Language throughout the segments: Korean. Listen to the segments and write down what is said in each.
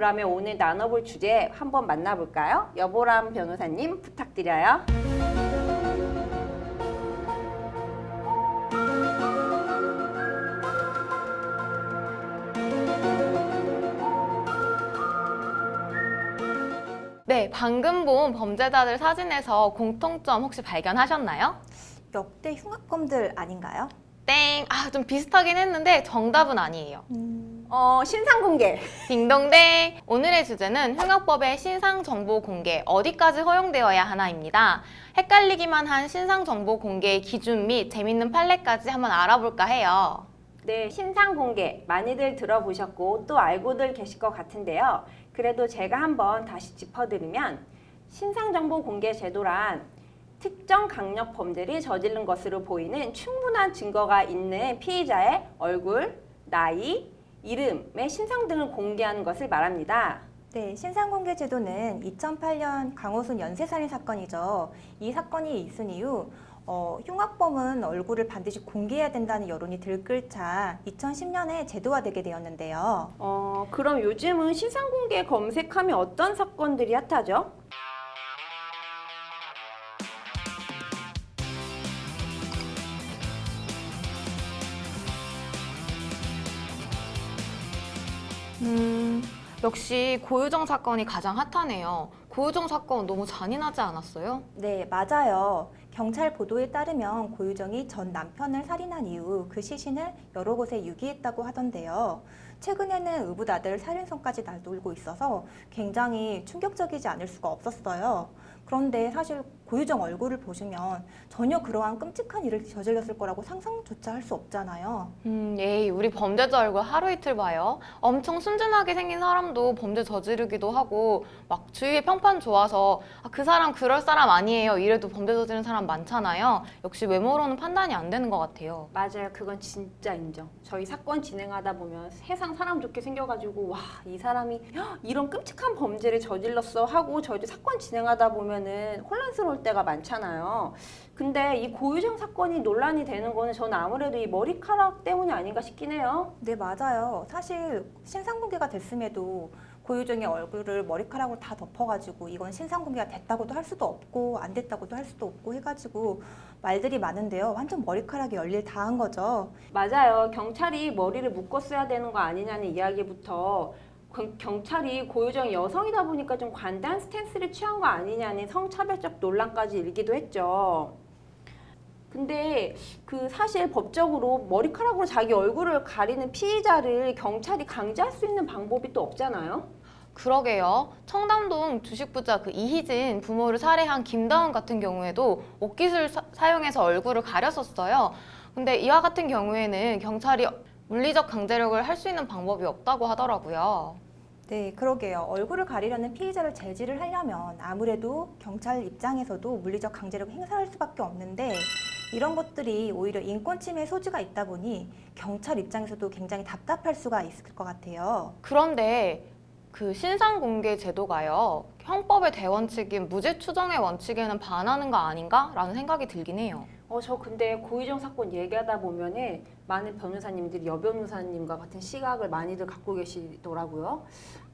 그러면 오늘 나눠볼 주제 한번 만나볼까요? 여보람 변호사님 부탁드려요. 네, 방금 본 범죄자들 사진에서 공통점 혹시 발견하셨나요? 역대 흉악범들 아닌가요? 땡! 좀 비슷하긴 했는데 정답은 아니에요. 신상 공개. 딩동댕! 오늘의 주제는 흉악법의 신상 정보 공개, 어디까지 허용되어야 하나입니다. 헷갈리기만 한 신상 정보 공개의 기준 및 재밌는 판례까지 한번 알아볼까 해요. 네, 신상 공개 많이들 들어보셨고 또 알고들 계실 것 같은데요. 그래도 제가 한번 다시 짚어드리면 신상정보 공개 제도란 특정 강력범들이 저지른 것으로 보이는 충분한 증거가 있는 피의자의 얼굴, 나이, 이름의 신상 등을 공개하는 것을 말합니다. 네, 신상공개 제도는 2008년 강호순 연쇄살인 사건이죠. 이 사건이 있은 이후 흉악범은 얼굴을 반드시 공개해야 된다는 여론이 들끓자 2010년에 제도화되게 되었는데요. 그럼 요즘은 신상 공개 검색하면 어떤 사건들이 핫하죠? 역시 고유정 사건이 가장 핫하네요. 고유정 사건 너무 잔인하지 않았어요? 네, 맞아요. 경찰 보도에 따르면 고유정이 전 남편을 살인한 이후 그 시신을 여러 곳에 유기했다고 하던데요. 최근에는 의붓 아들 살인설까지 날돌고 있어서 굉장히 충격적이지 않을 수가 없었어요. 그런데 사실 고유정 얼굴을 보시면 전혀 그러한 끔찍한 일을 저질렀을 거라고 상상조차 할 수 없잖아요. 에이, 우리 범죄자 얼굴 하루 이틀 봐요. 엄청 순진하게 생긴 사람도 범죄 저지르기도 하고 막 주위에 평판 좋아서 그 사람 그럴 사람 아니에요 이래도 범죄 저지른 사람 많잖아요. 역시 외모로는 판단이 안 되는 것 같아요. 맞아요. 그건 진짜 인정. 저희 사건 진행하다 보면 세상 사람 좋게 생겨가지고 와, 이 사람이 이런 끔찍한 범죄를 저질렀어 하고 저희도 사건 진행하다 보면은 혼란스러울 때가 많잖아요. 근데 이 고유정 사건이 논란이 되는 거는 저는 아무래도 이 머리카락 때문이 아닌가 싶긴 해요. 네, 맞아요. 사실 신상공개가 됐음에도 고유정의 얼굴을 머리카락으로 다 덮어가지고 이건 신상공개가 됐다고도 할 수도 없고 안 됐다고도 할 수도 없고 해가지고 말들이 많은데요. 완전 머리카락이 열일 다 한 거죠. 맞아요. 경찰이 머리를 묶었어야 되는 거 아니냐는 이야기부터 경찰이 고유정이 여성이다 보니까 좀 관대한 스탠스를 취한 거 아니냐는 성차별적 논란까지 일기도 했죠. 근데 그 사실 법적으로 머리카락으로 자기 얼굴을 가리는 피의자를 경찰이 강제할 수 있는 방법이 또 없잖아요. 그러게요. 청담동 주식부자 그 이희진 부모를 살해한 김다운 같은 경우에도 옷깃을 사용해서 얼굴을 가렸었어요. 근데 이와 같은 경우에는 경찰이 물리적 강제력을 할 수 있는 방법이 없다고 하더라고요. 네, 그러게요. 얼굴을 가리려는 피의자를 제지를 하려면 아무래도 경찰 입장에서도 물리적 강제력을 행사할 수밖에 없는데 이런 것들이 오히려 인권 침해 소지가 있다 보니 경찰 입장에서도 굉장히 답답할 수가 있을 것 같아요. 그런데 그 신상 공개 제도가요, 형법의 대원칙인 무죄 추정의 원칙에는 반하는 거 아닌가? 라는 생각이 들긴 해요. 저 근데 고유정 사건 얘기하다 보면은 많은 변호사님들이 여변호사님과 같은 시각을 많이들 갖고 계시더라고요.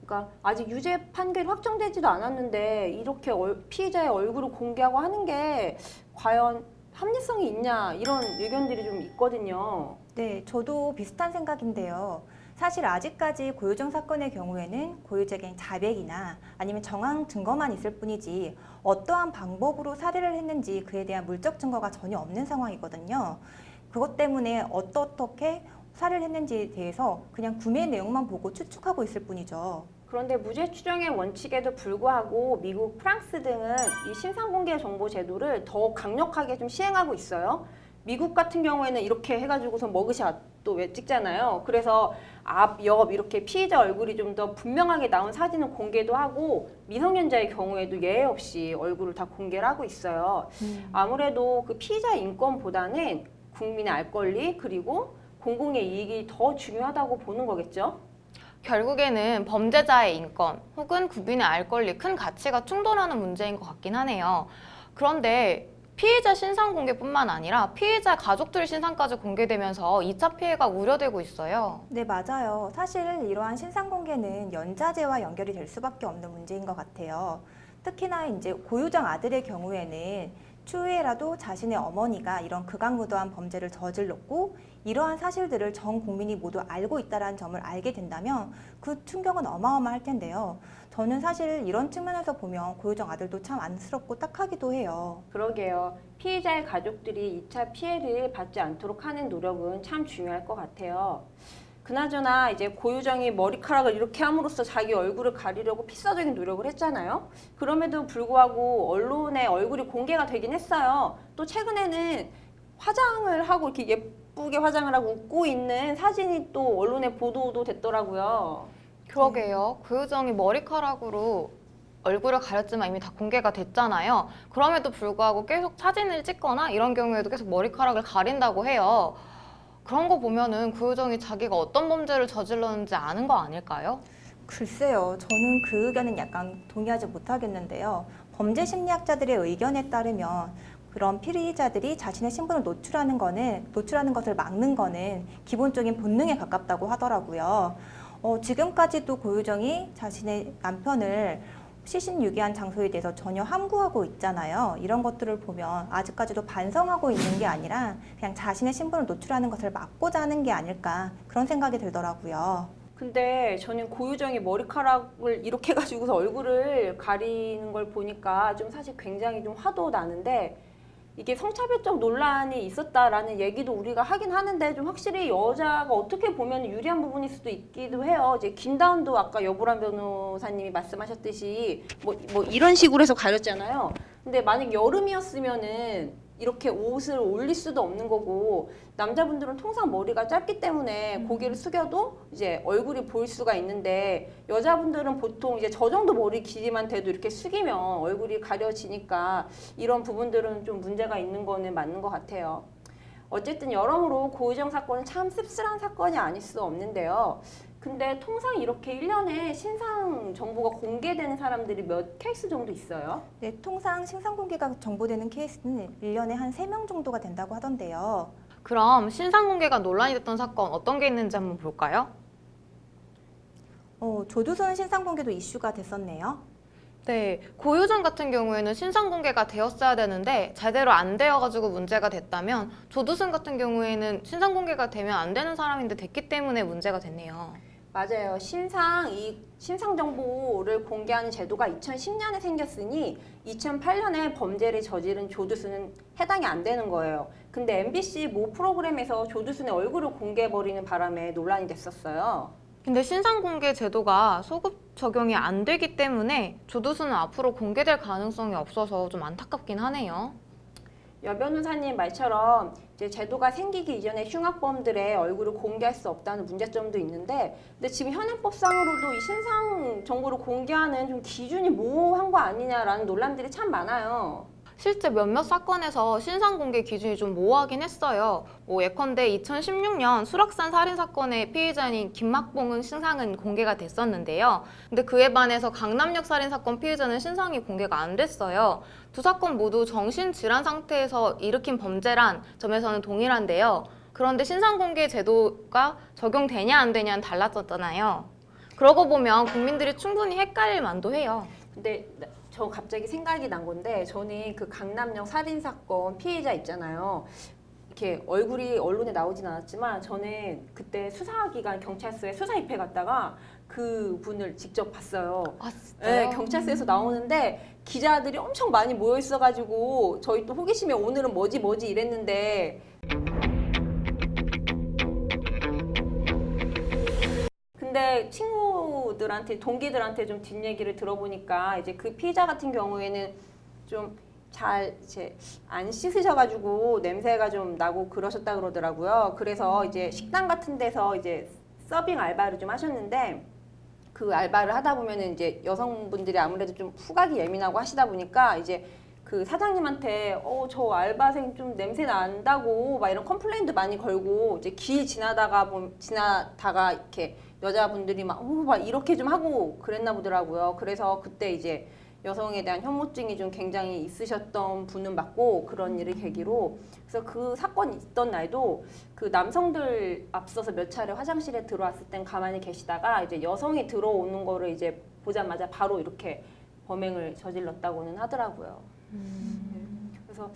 그러니까 아직 유죄 판결이 확정되지도 않았는데 이렇게 피의자의 얼굴을 공개하고 하는 게 과연 합리성이 있냐 이런 의견들이 좀 있거든요. 네, 저도 비슷한 생각인데요. 사실 아직까지 고유정 사건의 경우에는 고유정의 자백이나 아니면 정황 증거만 있을 뿐이지 어떠한 방법으로 살해를 했는지 그에 대한 물적 증거가 전혀 없는 상황이거든요. 그것 때문에 어떻게 살해를 했는지에 대해서 그냥 구매 내용만 보고 추측하고 있을 뿐이죠. 그런데 무죄 추정의 원칙에도 불구하고 미국, 프랑스 등은 이 신상공개 정보 제도를 더 강력하게 좀 시행하고 있어요. 미국 같은 경우에는 이렇게 해가지고서 머그샷 또 왜 찍잖아요. 그래서 앞, 옆 이렇게 피의자 얼굴이 좀 더 분명하게 나온 사진을 공개도 하고 미성년자의 경우에도 예외 없이 얼굴을 다 공개를 하고 있어요. 아무래도 그 피의자 인권보다는 국민의 알 권리 그리고 공공의 이익이 더 중요하다고 보는 거겠죠. 결국에는 범죄자의 인권 혹은 국민의 알 권리 큰 가치가 충돌하는 문제인 것 같긴 하네요. 그런데 피의자 신상 공개뿐만 아니라 피의자 가족들 신상까지 공개되면서 2차 피해가 우려되고 있어요. 네, 맞아요. 사실 이러한 신상 공개는 연좌제와 연결이 될 수밖에 없는 문제인 것 같아요. 특히나 이제 고유정 아들의 경우에는 추후에라도 자신의 어머니가 이런 극악무도한 범죄를 저질렀고 이러한 사실들을 전 국민이 모두 알고 있다는 점을 알게 된다면 그 충격은 어마어마할 텐데요. 저는 사실 이런 측면에서 보면 고유정 아들도 참 안쓰럽고 딱하기도 해요. 그러게요. 피해자의 가족들이 2차 피해를 받지 않도록 하는 노력은 참 중요할 것 같아요. 그나저나 이제 고유정이 머리카락을 이렇게 함으로써 자기 얼굴을 가리려고 필사적인 노력을 했잖아요. 그럼에도 불구하고 언론에 얼굴이 공개가 되긴 했어요. 또 최근에는 화장을 하고 이렇게 예쁘게 화장을 하고 웃고 있는 사진이 또 언론에 보도도 됐더라고요. 그러게요. 고유정이 머리카락으로 얼굴을 가렸지만 이미 다 공개가 됐잖아요. 그럼에도 불구하고 계속 사진을 찍거나 이런 경우에도 계속 머리카락을 가린다고 해요. 그런 거 보면은 고유정이 자기가 어떤 범죄를 저질렀는지 아는 거 아닐까요? 글쎄요, 저는 그 의견은 약간 동의하지 못하겠는데요. 범죄 심리학자들의 의견에 따르면 그런 피의자들이 자신의 신분을 노출하는 것을 막는 거는 기본적인 본능에 가깝다고 하더라고요. 지금까지도 고유정이 자신의 남편을 시신유기한 장소에 대해서 전혀 함구하고 있잖아요. 이런 것들을 보면 아직까지도 반성하고 있는 게 아니라 그냥 자신의 신분을 노출하는 것을 막고자 하는 게 아닐까 그런 생각이 들더라고요. 근데 저는 고유정이 머리카락을 이렇게 해가지고서 얼굴을 가리는 걸 보니까 좀 사실 굉장히 좀 화도 나는데 이게 성차별적 논란이 있었다라는 얘기도 우리가 하긴 하는데 좀 확실히 여자가 어떻게 보면 유리한 부분일 수도 있기도 해요. 이제 김다운도 아까 여보란 변호사님이 말씀하셨듯이 뭐 이런 식으로 해서 가렸잖아요. 근데 만약 여름이었으면은 이렇게 옷을 올릴 수도 없는 거고 남자분들은 통상 머리가 짧기 때문에 고개를 숙여도 이제 얼굴이 보일 수가 있는데 여자분들은 보통 이제 저 정도 머리 길이만 돼도 이렇게 숙이면 얼굴이 가려지니까 이런 부분들은 좀 문제가 있는 거는 맞는 것 같아요. 어쨌든 여러모로 고유정 사건은 참 씁쓸한 사건이 아닐 수 없는데요. 근데 통상 이렇게 1년에 신상 정보가 공개되는 사람들이 몇 케이스 정도 있어요? 네, 통상 신상 공개가 정보되는 케이스는 1년에 한 3명 정도가 된다고 하던데요. 그럼 신상 공개가 논란이 됐던 사건 어떤 게 있는지 한번 볼까요? 조두순 신상 공개도 이슈가 됐었네요. 네, 고유정 같은 경우에는 신상 공개가 되었어야 되는데 제대로 안 되어가지고 문제가 됐다면 조두순 같은 경우에는 신상 공개가 되면 안 되는 사람인데 됐기 때문에 문제가 됐네요. 맞아요. 신상 정보를 공개하는 제도가 2010년에 생겼으니 2008년에 범죄를 저지른 조두순은 해당이 안 되는 거예요. 근데 MBC 모 프로그램에서 조두순의 얼굴을 공개해버리는 바람에 논란이 됐었어요. 근데 신상 공개 제도가 소급 적용이 안 되기 때문에 조두순은 앞으로 공개될 가능성이 없어서 좀 안타깝긴 하네요. 여 변호사님 말처럼 이제 제도가 생기기 이전에 흉악범들의 얼굴을 공개할 수 없다는 문제점도 있는데, 근데 지금 현행법상으로도 이 신상 정보를 공개하는 좀 기준이 모호한 거 아니냐라는 논란들이 참 많아요. 실제 몇몇 사건에서 신상 공개 기준이 좀 모호하긴 했어요. 예컨대 2016년 수락산 살인 사건의 피의자인 김학봉은 신상은 공개가 됐었는데요. 근데 그에 반해서 강남역 살인 사건 피의자는 신상이 공개가 안 됐어요. 두 사건 모두 정신질환 상태에서 일으킨 범죄란 점에서는 동일한데요. 그런데 신상 공개 제도가 적용되냐 안 되냐는 달랐었잖아요. 그러고 보면 국민들이 충분히 헷갈릴 만도 해요. 근데 저 갑자기 생각이 난 건데, 저는 그 강남역 살인 사건 피해자 있잖아요. 이렇게 얼굴이 언론에 나오진 않았지만 저는 그때 수사기관 경찰서에 수사 입회 갔다가 그 분을 직접 봤어요. 아, 진짜요? 네, 경찰서에서 나오는데 기자들이 엄청 많이 모여 있어가지고 저희 또 호기심에 오늘은 뭐지 이랬는데, 근데 친구들한테, 동기들한테 좀 뒷얘기를 들어보니까 이제 그 피의자 같은 경우에는 좀 잘 이제 안 씻으셔가지고 냄새가 좀 나고 그러셨다 그러더라고요. 그래서 이제 식당 같은 데서 이제 서빙 알바를 좀 하셨는데, 그 알바를 하다 보면은 이제 여성분들이 아무래도 좀 후각이 예민하고 하시다 보니까 이제 그 사장님한테 저 알바생 좀 냄새 난다고 막 이런 컴플레인도 많이 걸고, 이제 길 지나다가 이렇게 여자분들이 막 이렇게 좀 하고 그랬나 보더라고요. 그래서 그때 이제 여성에 대한 혐오증이 좀 굉장히 있으셨던 분은 맞고 그런 일을 계기로 그래서 그 사건이 있던 날도 그 남성들 앞서서 몇 차례 화장실에 들어왔을 땐 가만히 계시다가 이제 여성이 들어오는 거를 이제 보자마자 바로 이렇게 범행을 저질렀다고는 하더라고요. 그래서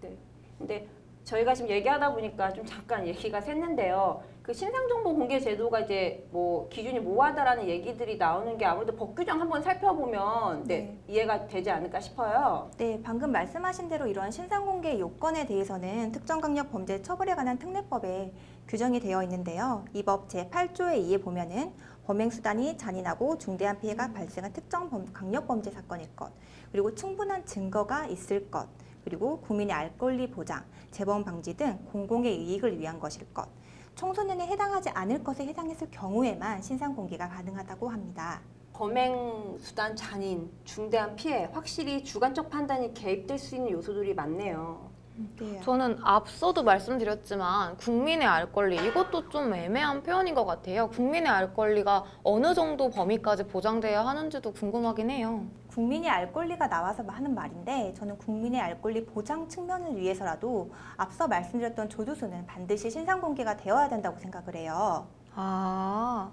네. 근데 저희가 지금 얘기하다 보니까 좀 잠깐 얘기가 샜는데요. 그 신상정보 공개 제도가 이제 뭐 기준이 모호하다라는 얘기들이 나오는 게 아무래도 법 규정 한번 살펴보면 네, 이해가 되지 않을까 싶어요. 네, 방금 말씀하신 대로 이러한 신상공개 요건에 대해서는 특정강력범죄 처벌에 관한 특례법에 규정이 되어 있는데요. 이 법 제8조의 2에 보면은 범행수단이 잔인하고 중대한 피해가 발생한 특정 강력범죄 사건일 것, 그리고 충분한 증거가 있을 것, 그리고 국민의 알 권리 보장, 재범 방지 등 공공의 이익을 위한 것일 것, 청소년에 해당하지 않을 것에 해당했을 경우에만 신상 공개가 가능하다고 합니다. 범행 수단 잔인, 중대한 피해, 확실히 주관적 판단이 개입될 수 있는 요소들이 많네요. 네. 저는 앞서도 말씀드렸지만 국민의 알 권리 이것도 좀 애매한 표현인 것 같아요. 국민의 알 권리가 어느 정도 범위까지 보장돼야 하는지도 궁금하긴 해요. 국민이 알 권리가 나와서 하는 말인데 저는 국민의 알 권리 보장 측면을 위해서라도 앞서 말씀드렸던 조두수는 반드시 신상 공개가 되어야 된다고 생각을 해요. 아,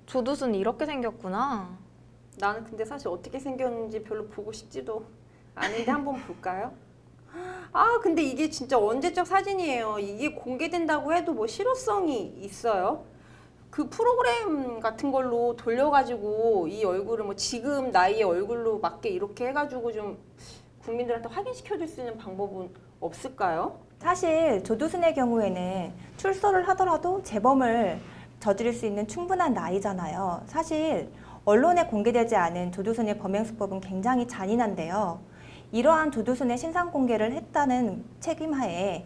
조두순 이렇게 생겼구나. 나는 근데 사실 어떻게 생겼는지 별로 보고 싶지도 않은데 한번 볼까요? 아, 근데 이게 진짜 언제적 사진이에요. 이게 공개된다고 해도 뭐 실효성이 있어요? 그 프로그램 같은 걸로 돌려가지고 이 얼굴을 뭐 지금 나이의 얼굴로 맞게 이렇게 해가지고 좀 국민들한테 확인시켜줄 수 있는 방법은 없을까요? 사실 조두순의 경우에는 출소를 하더라도 재범을 저지를 수 있는 충분한 나이잖아요. 사실 언론에 공개되지 않은 조두순의 범행 수법은 굉장히 잔인한데요. 이러한 조두순의 신상 공개를 했다는 책임하에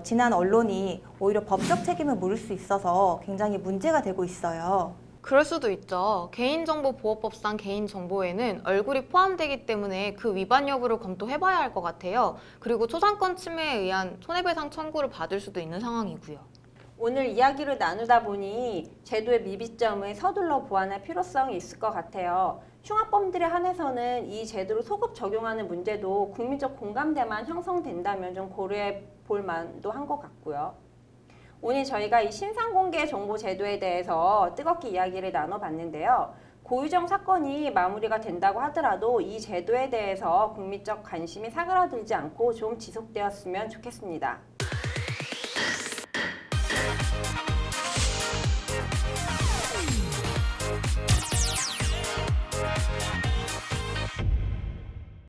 지난 언론이 오히려 법적 책임을 물을 수 있어서 굉장히 문제가 되고 있어요. 그럴 수도 있죠. 개인정보보호법상 개인정보에는 얼굴이 포함되기 때문에 그 위반 여부를 검토해봐야 할 것 같아요. 그리고 초상권 침해에 의한 손해배상 청구를 받을 수도 있는 상황이고요. 오늘 이야기를 나누다 보니 제도의 미비점을 서둘러 보완할 필요성이 있을 것 같아요. 흉악범들에 한해서는 이 제도를 소급 적용하는 문제도 국민적 공감대만 형성된다면 좀 고려해 볼 만도 한 것 같고요. 오늘 저희가 이 신상공개 정보 제도에 대해서 뜨겁게 이야기를 나눠봤는데요. 고유정 사건이 마무리가 된다고 하더라도 이 제도에 대해서 국민적 관심이 사그라들지 않고 좀 지속되었으면 좋겠습니다.